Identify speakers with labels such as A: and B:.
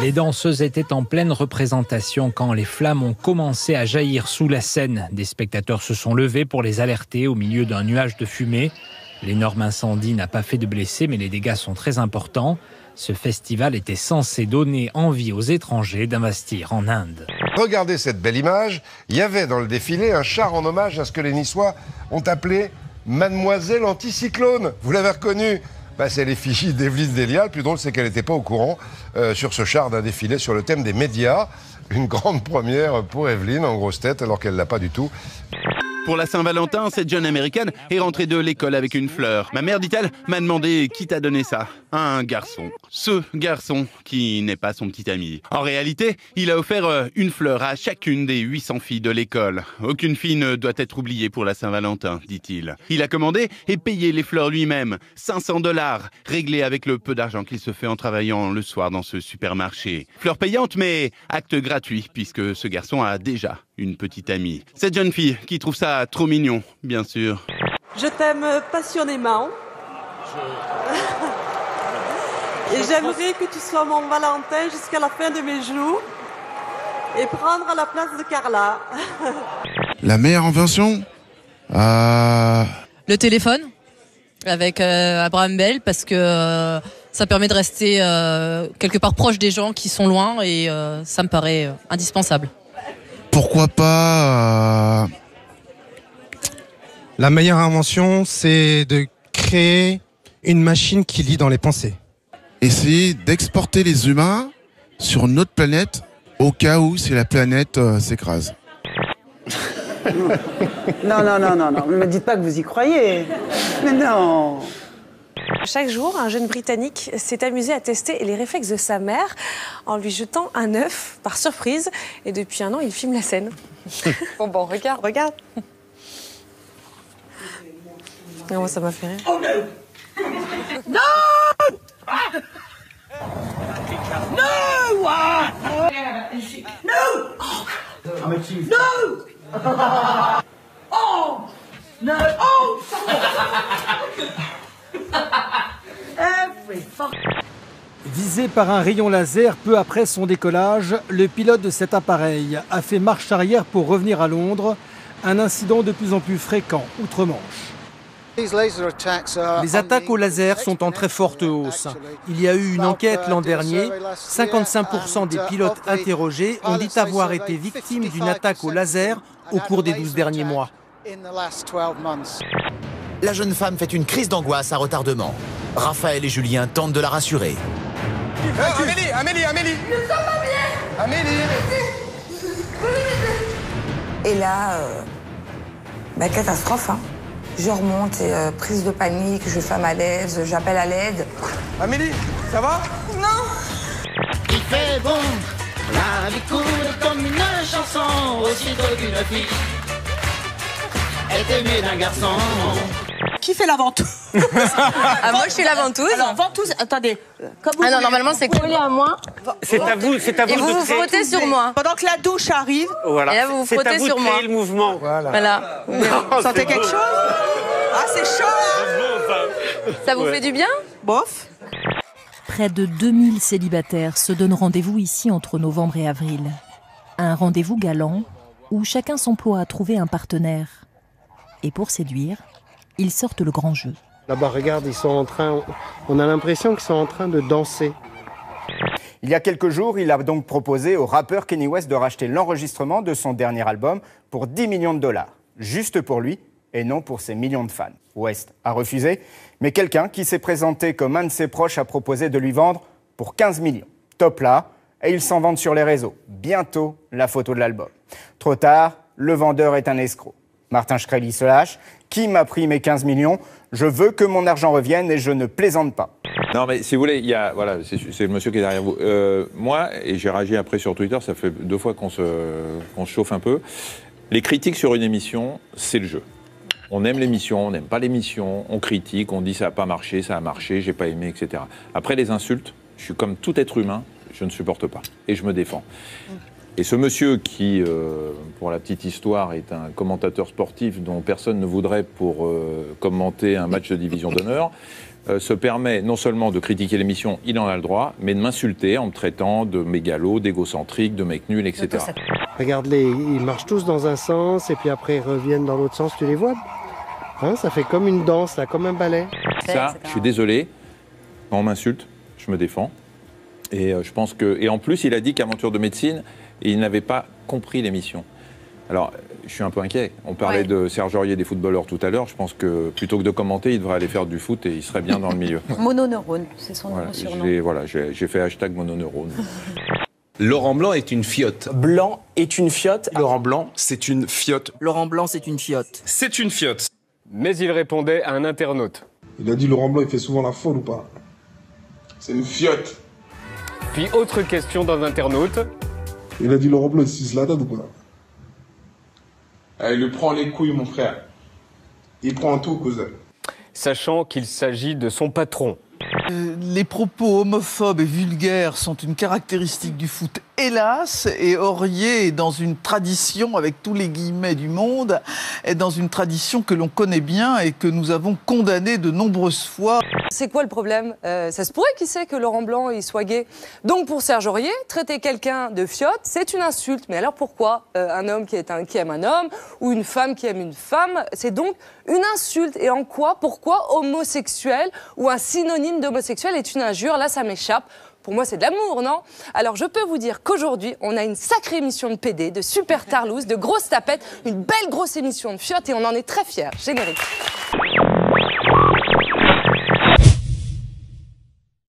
A: Les danseuses étaient en pleine représentation quand les flammes ont commencé à jaillir sous la scène. Des spectateurs se sont levés pour les alerter au milieu d'un nuage de fumée. L'énorme incendie n'a pas fait de blessés, mais les dégâts sont très importants. Ce festival était censé donner envie aux étrangers d'investir en Inde.
B: Regardez cette belle image. Il y avait dans le défilé un char en hommage à ce que les Niçois ont appelé Mademoiselle Anticyclone. Vous l'avez reconnu ? C'est l'effigie d'Evelyne Delia. Le plus drôle, c'est qu'elle n'était pas au courant sur ce char d'un défilé sur le thème des médias. Une grande première pour Evelyne en grosse tête, alors qu'elle ne l'a pas du tout.
C: Pour la Saint-Valentin, cette jeune américaine est rentrée de l'école avec une fleur. Ma mère, dit-elle, m'a demandé qui t'a donné ça. Un garçon. Ce garçon qui n'est pas son petit ami. En réalité, il a offert une fleur à chacune des 800 filles de l'école. Aucune fille ne doit être oubliée pour la Saint-Valentin, dit-il. Il a commandé et payé les fleurs lui-même. 500 $, réglés avec le peu d'argent qu'il se fait en travaillant le soir dans ce supermarché. Fleurs payantes, mais acte gratuit, puisque ce garçon a déjà une petite amie. Cette jeune fille qui trouve ça trop mignon, bien sûr.
D: Je t'aime passionnément. Et j'aimerais que tu sois mon Valentin jusqu'à la fin de mes jours et prendre la place de Carla.
E: La meilleure invention
F: Le téléphone avec Abraham Bell, parce que ça permet de rester quelque part proche des gens qui sont loin, et ça me paraît indispensable.
E: Pourquoi pas
G: La meilleure invention, c'est de créer une machine qui lit dans les pensées.
E: Essayer d'exporter les humains sur notre planète au cas où si la planète s'écrase.
H: Non, ne me dites pas que vous y croyez. Mais non.
I: Chaque jour, un jeune Britannique s'est amusé à tester les réflexes de sa mère en lui jetant un œuf par surprise. Et depuis 1 an, il filme la scène. Bon, regarde. Moi, ça m'a fait rire.
H: Oh no! No! No! No! No! Oh! No! Oh! Every fuck.
J: Visé par un rayon laser peu après son décollage, le pilote de cet appareil a fait marche arrière pour revenir à Londres, un incident de plus en plus fréquent outre-Manche.
K: Les attaques au laser sont en très forte hausse. Il y a eu une enquête l'an dernier. 55% des pilotes interrogés ont dit avoir été victimes d'une attaque au laser au cours des 12 derniers mois.
L: La jeune femme fait une crise d'angoisse à retardement. Raphaël et Julien tentent de la rassurer.
B: Amélie
H: Nous sommes pas bien.
B: Amélie
M: Et là, catastrophe. Je remonte, et, prise de panique, je fais un malaise, j'appelle à l'aide.
B: Amélie, ça va?
M: Non.
N: Il fait bon, la vie coule comme une chanson, aussitôt qu'une fille est aimée d'un garçon.
H: Qui fait la ventouse?
F: Moi je suis la ventouse.
H: Alors, ventouse, attendez.
F: Non, normalement c'est collé à moi.
K: C'est à vous,
F: Et vous vous frottez sur moi.
H: Pendant que la douche arrive.
K: Voilà.
F: Et là vous vous frottez sur moi.
K: C'est à vous de créer le mouvement.
F: Voilà.
H: Vous sentez quelque chose? Ah, c'est chaud, hein?
F: Ça vous fait du bien?
H: Bof.
O: Près de 2000 célibataires se donnent rendez-vous ici entre novembre et avril. Un rendez-vous galant où chacun s'emploie à trouver un partenaire. Et pour séduire, ils sortent le grand jeu.
G: Là-bas, regarde, on a l'impression qu'ils sont en train de danser.
P: Il y a quelques jours, il a donc proposé au rappeur Kanye West de racheter l'enregistrement de son dernier album pour 10 millions de $, juste pour lui et non pour ses millions de fans. West a refusé, mais quelqu'un qui s'est présenté comme un de ses proches a proposé de lui vendre pour 15 millions. Top là, et il s'en vante sur les réseaux. Bientôt, la photo de l'album. Trop tard, le vendeur est un escroc. Martin Shkreli se lâche. Qui m'a pris mes 15 millions? Je veux que mon argent revienne et je ne plaisante pas.
Q: Non, mais si vous voulez, c'est le monsieur qui est derrière vous. Moi, et j'ai réagi après sur Twitter, ça fait 2 fois qu'on se chauffe un peu. Les critiques sur une émission, c'est le jeu. On aime l'émission, on n'aime pas l'émission, on critique, on dit ça n'a pas marché, ça a marché, j'ai pas aimé, etc. Après les insultes, je suis comme tout être humain, je ne supporte pas et je me défends. Et ce monsieur qui, pour la petite histoire, est un commentateur sportif dont personne ne voudrait pour commenter un match de division d'honneur, se permet non seulement de critiquer l'émission, il en a le droit, mais de m'insulter en me traitant de mégalo, d'égocentrique, de mec nul, etc.
R: Regarde-les, ils marchent tous dans un sens et puis après ils reviennent dans l'autre sens, tu les vois hein, ça fait comme une danse, là, comme un ballet.
Q: Ça, je suis désolé, quand on m'insulte, je me défends. Et je pense que... Et en plus, il a dit qu'Aventure de médecine, il n'avait pas compris l'émission. Alors, je suis un peu inquiet. On parlait de Serge Aurier, des footballeurs tout à l'heure. Je pense que plutôt que de commenter, il devrait aller faire du foot et il serait bien dans le milieu.
S: Mononeurone, c'est son surnom.
Q: Voilà, j'ai fait hashtag mononeurone.
T: Laurent Blanc est une fiotte.
U: Blanc est une fiotte.
T: Laurent Blanc, c'est une fiotte.
U: Laurent Blanc, c'est une fiotte.
T: C'est une fiotte.
V: Mais il répondait à un internaute.
W: Il a dit Laurent Blanc, il fait souvent la folle ou pas? C'est une fiotte.
V: Puis autre question d'un internaute.
W: Il a dit Laurent Blanc, il se la tête ou pas? Il lui prend les couilles, mon frère. Il prend tout, cousin.
V: Sachant qu'il s'agit de son patron.
X: Les propos homophobes et vulgaires sont une caractéristique du foot, hélas, et Aurier est dans une tradition, avec tous les guillemets du monde, est dans une tradition que l'on connaît bien et que nous avons condamnée de nombreuses fois.
Y: C'est quoi le problème? Ça se pourrait, qui sait, que Laurent Blanc il soit gay. Donc pour Serge Aurier, traiter quelqu'un de fiotte, c'est une insulte. Mais alors pourquoi un homme qui aime un homme ou une femme qui aime une femme, c'est donc une insulte? Et en quoi, pourquoi homosexuel ou un synonyme d'homosexuel est une injure? Là, ça m'échappe. Pour moi, c'est de l'amour, non? Alors, je peux vous dire qu'aujourd'hui, on a une sacrée émission de PD, de super tarlouse, de grosses tapettes, une belle grosse émission de fiottes et on en est très fiers. Générique.